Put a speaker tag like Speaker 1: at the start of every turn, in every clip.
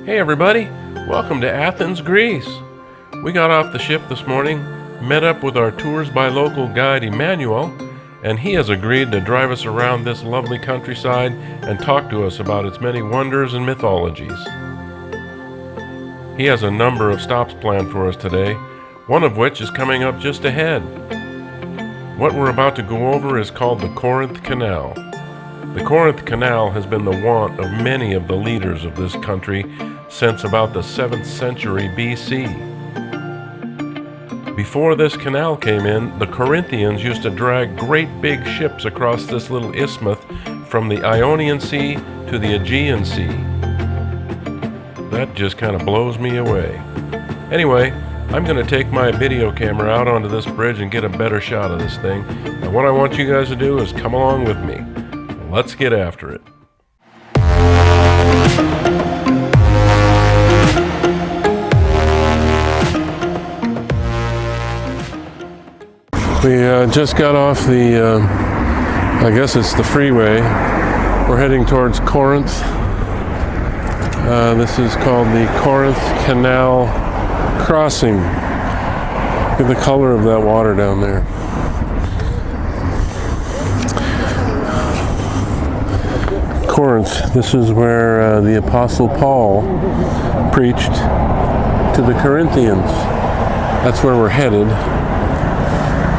Speaker 1: Hey everybody, welcome to Athens, Greece. We got off the ship this morning, met up with our Tours by Local guide Emmanuel, and he has agreed to drive us around this lovely countryside and talk to us about its many wonders and mythologies. He has a number of stops planned for us today, one of which is coming up just ahead. What we're about to go over is called the Corinth Canal. The Corinth Canal has been the want of many of the leaders of this country since about the 7th century BC. Before this canal came in, the Corinthians used to drag great big ships across this little isthmus from the Ionian Sea to the Aegean Sea. That just kind of blows me away. Anyway, I'm going to take my video camera out onto this bridge and get a better shot of this thing. And what I want you guys to do is come along with me. Let's get after it. We just got off the, I guess it's the freeway. We're heading towards Corinth. This is called the Corinth Canal Crossing. Look at the color of that water down there. Corinth, this is where the Apostle Paul preached to the Corinthians. That's where we're headed.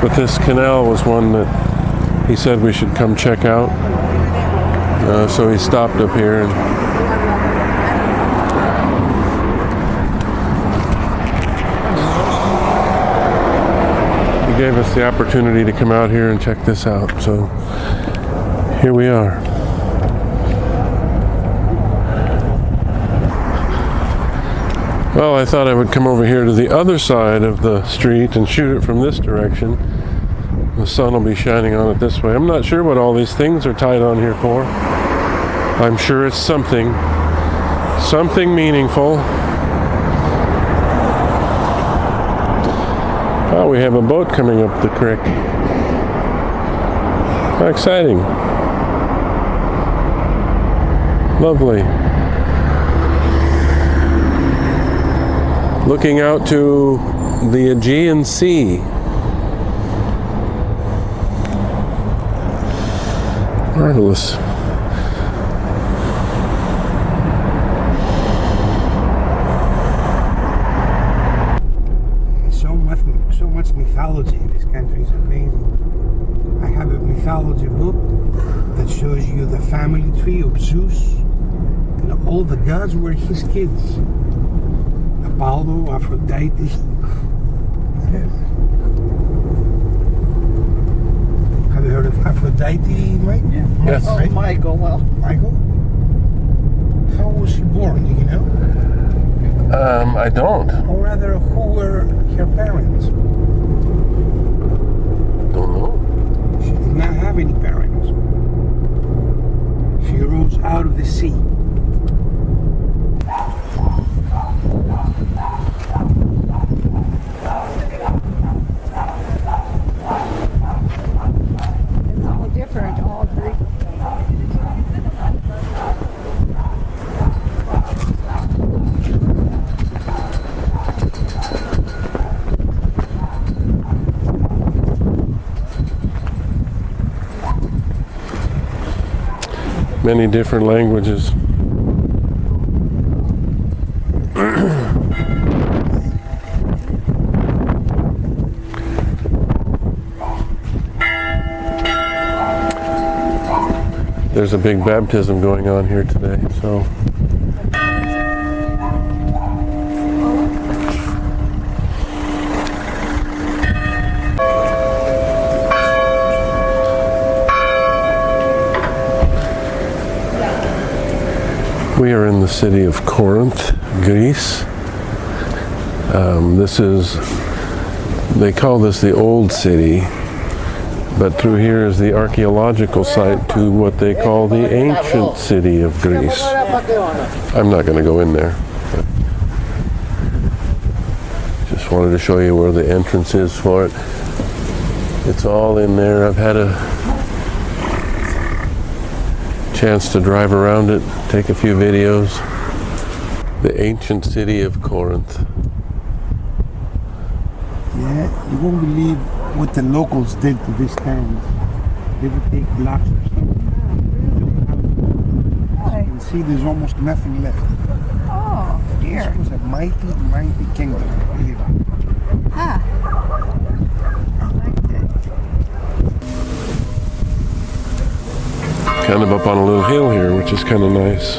Speaker 1: But this canal was one that he said we should come check out. So he stopped up here and he gave us the opportunity to come out here and check this out. So here we are. Well, I thought I would come over here to the other side of the street and shoot it from this direction. The sun will be shining on it this way. I'm not sure what all these things are tied on here for. I'm sure it's something meaningful. Oh, we have a boat coming up the creek. How exciting. Lovely. Looking out to the Aegean Sea. Marvelous.
Speaker 2: So much mythology in this country is amazing. I have a mythology book that shows you the family tree of Zeus. And all the gods were his kids. Apollo, Aphrodite. Yes. Have you heard of Aphrodite, Mike?
Speaker 3: Yeah.
Speaker 1: Yes.
Speaker 3: Oh,
Speaker 2: Right?
Speaker 3: Michael, well.
Speaker 2: Michael? How was she born, do you know?
Speaker 1: I don't.
Speaker 2: Or rather, who were her parents?
Speaker 1: Don't know.
Speaker 2: She did not have any parents. She rose out of the sea.
Speaker 1: Many different languages. There's a big baptism going on here today, so we are in the city of Corinth, Greece. They call this the Old City, but through here is the archaeological site to what they call the Ancient City of Greece. I'm not going to go in there. Just wanted to show you where the entrance is for it. It's all in there. I've had a chance to drive around it, take a few videos. The ancient city of Corinth.
Speaker 2: Yeah, you won't believe what the locals did to these towns. They would take blocks of stone, build houses. As you can see, there's almost nothing left.
Speaker 3: Oh, dear.
Speaker 2: This was a mighty, mighty kingdom. Really.
Speaker 3: Huh. I liked it.
Speaker 1: Kind of up on a little hill here, which is kind of nice.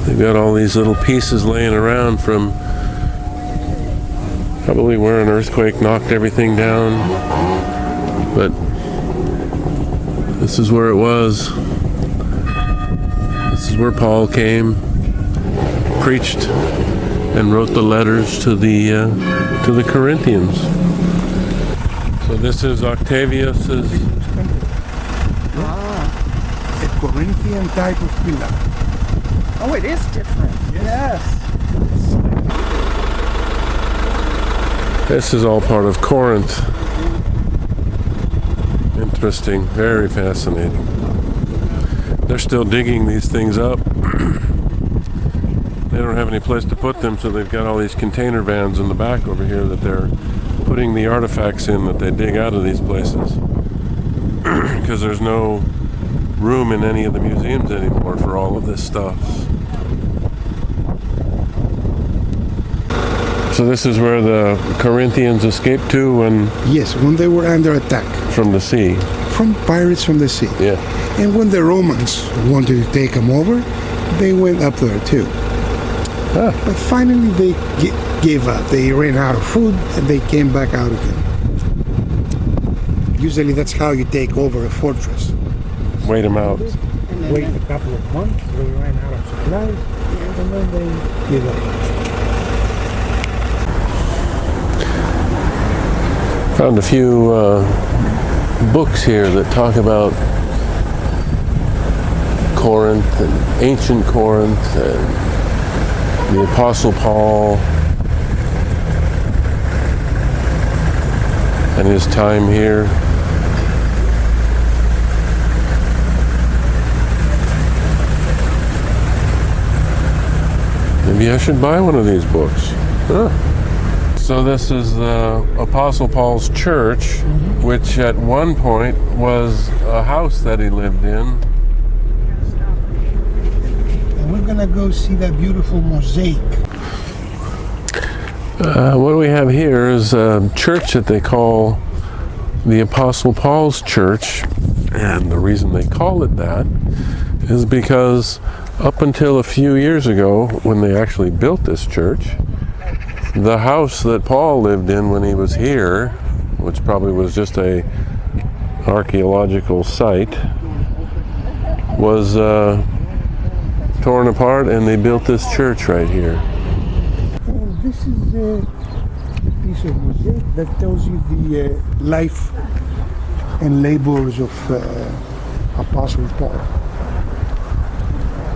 Speaker 1: They've got all these little pieces laying around from probably where an earthquake knocked everything down. But this is where it was. This is where Paul came, preached, and wrote the letters to the Corinthians. So this is Octavius's.
Speaker 2: A Corinthian type of pillar.
Speaker 3: Oh, it is different. Yes.
Speaker 1: This is all part of Corinth. Interesting, very fascinating. They're still digging these things up. They don't have any place to put them, so they've got all these container vans in the back over here that they're putting the artifacts in that they dig out of these places. Because there's no room in any of the museums anymore for all of this stuff. So this is where the Corinthians escaped to when
Speaker 2: Yes, when they were under attack
Speaker 1: from the sea.
Speaker 2: from pirates from the sea.
Speaker 1: Yeah.
Speaker 2: And when the Romans wanted to take them over, they went up there too.
Speaker 1: Ah.
Speaker 2: But finally they gave up. They ran out of food and they came back out again. Usually that's how you take over a fortress.
Speaker 1: Wait them out.
Speaker 2: Wait a couple of months, they ran out of supplies, and then they give up.
Speaker 1: Found a few books here that talk about Corinth and ancient Corinth and the Apostle Paul and his time here. Maybe I should buy one of these books. Huh. So this is the Apostle Paul's church, which at one point was a house that he lived in.
Speaker 2: And we're gonna go see that beautiful mosaic.
Speaker 1: What we have here is a church that they call the Apostle Paul's Church. And the reason they call it that is because up until a few years ago, when they actually built this church, the house that Paul lived in when he was here, which probably was just a archaeological site, was torn apart, and they built this church right here.
Speaker 2: And this is a piece of mosaic that tells you the life and labors of Apostle Paul.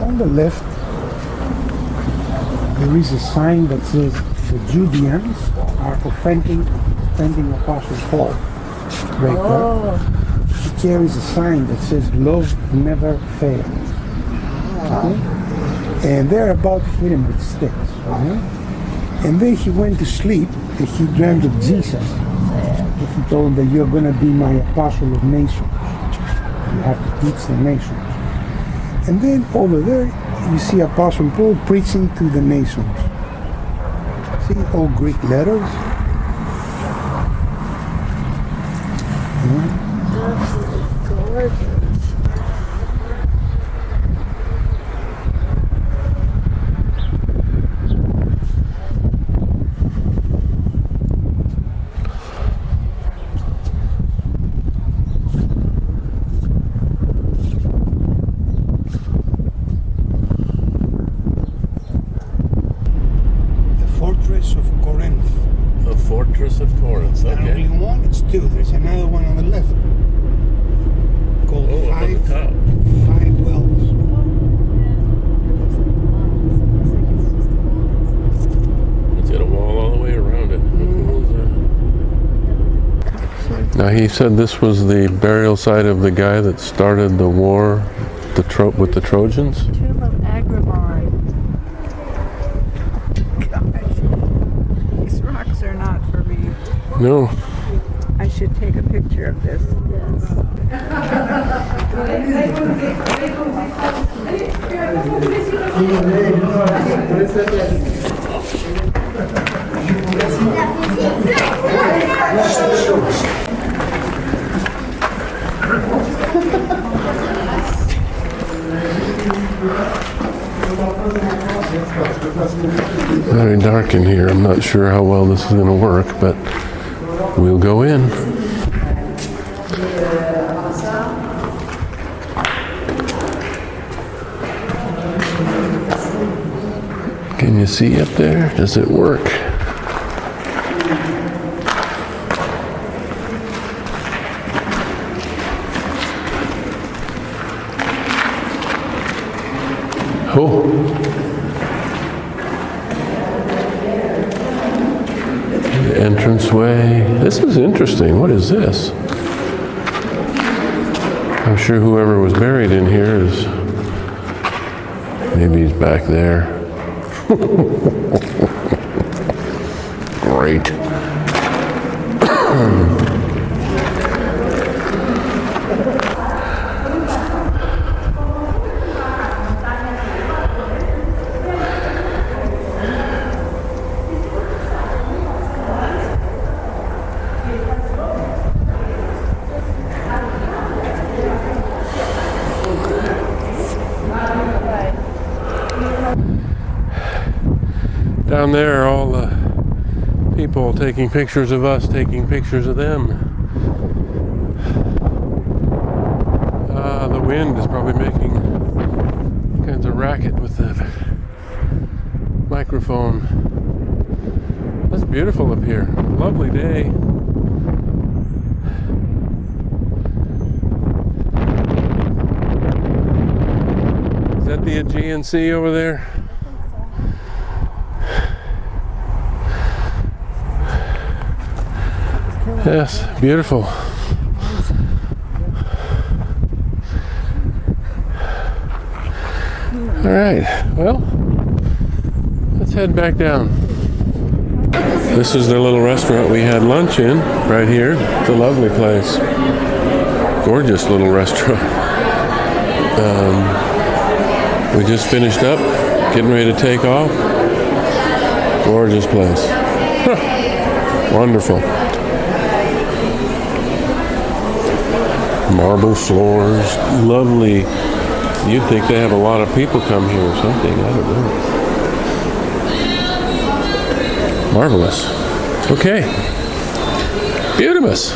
Speaker 2: On the left, there is a sign that says the Judeans are offending Apostle Paul. Right there. He carries a sign that says love never fails. Okay? And they're about to hit him with sticks. Okay? And then he went to sleep and he dreamed of Jesus. And he told him that you're going to be my apostle of nations. You have to teach the nations. And then over there, you see Apostle Paul preaching to the nations. See, all Greek letters. Fortress of Corinth.
Speaker 1: The Fortress of Corinth,
Speaker 2: Not only one, it's two. There's another one on the left called
Speaker 1: up on the top.
Speaker 2: Five Wells.
Speaker 1: It's got a wall all the way around it. How cool is that? Now he said this was the burial site of the guy that started the war with the Trojans.
Speaker 3: Tomb of Agrabah. Gosh, these rocks are not for me.
Speaker 1: No.
Speaker 3: I should take a picture of this.
Speaker 1: Very dark in here. I'm not sure how well this is going to work, but we'll go in. Can you see up there? Does it work? Oh. The entranceway. This is interesting. What is this? I'm sure whoever was buried in here is... Maybe he's back there. Great. Down there are all the people taking pictures of us, taking pictures of them. The wind is probably making kinds of racket with that microphone. That's beautiful up here. Lovely day. Is that the Aegean Sea over there? Yes, beautiful. All right, well, let's head back down. This is the little restaurant we had lunch in, right here. It's a lovely place. Gorgeous little restaurant. We just finished up, getting ready to take off. Gorgeous place. Wonderful. Marble floors, lovely. You'd think they have a lot of people come here or something. I don't know. Marvelous. Okay. Beautimous.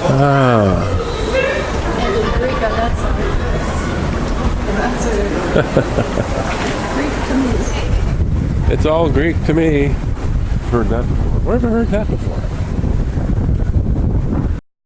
Speaker 1: Ah. It's all Greek to me. Heard that before. Where have I heard that before?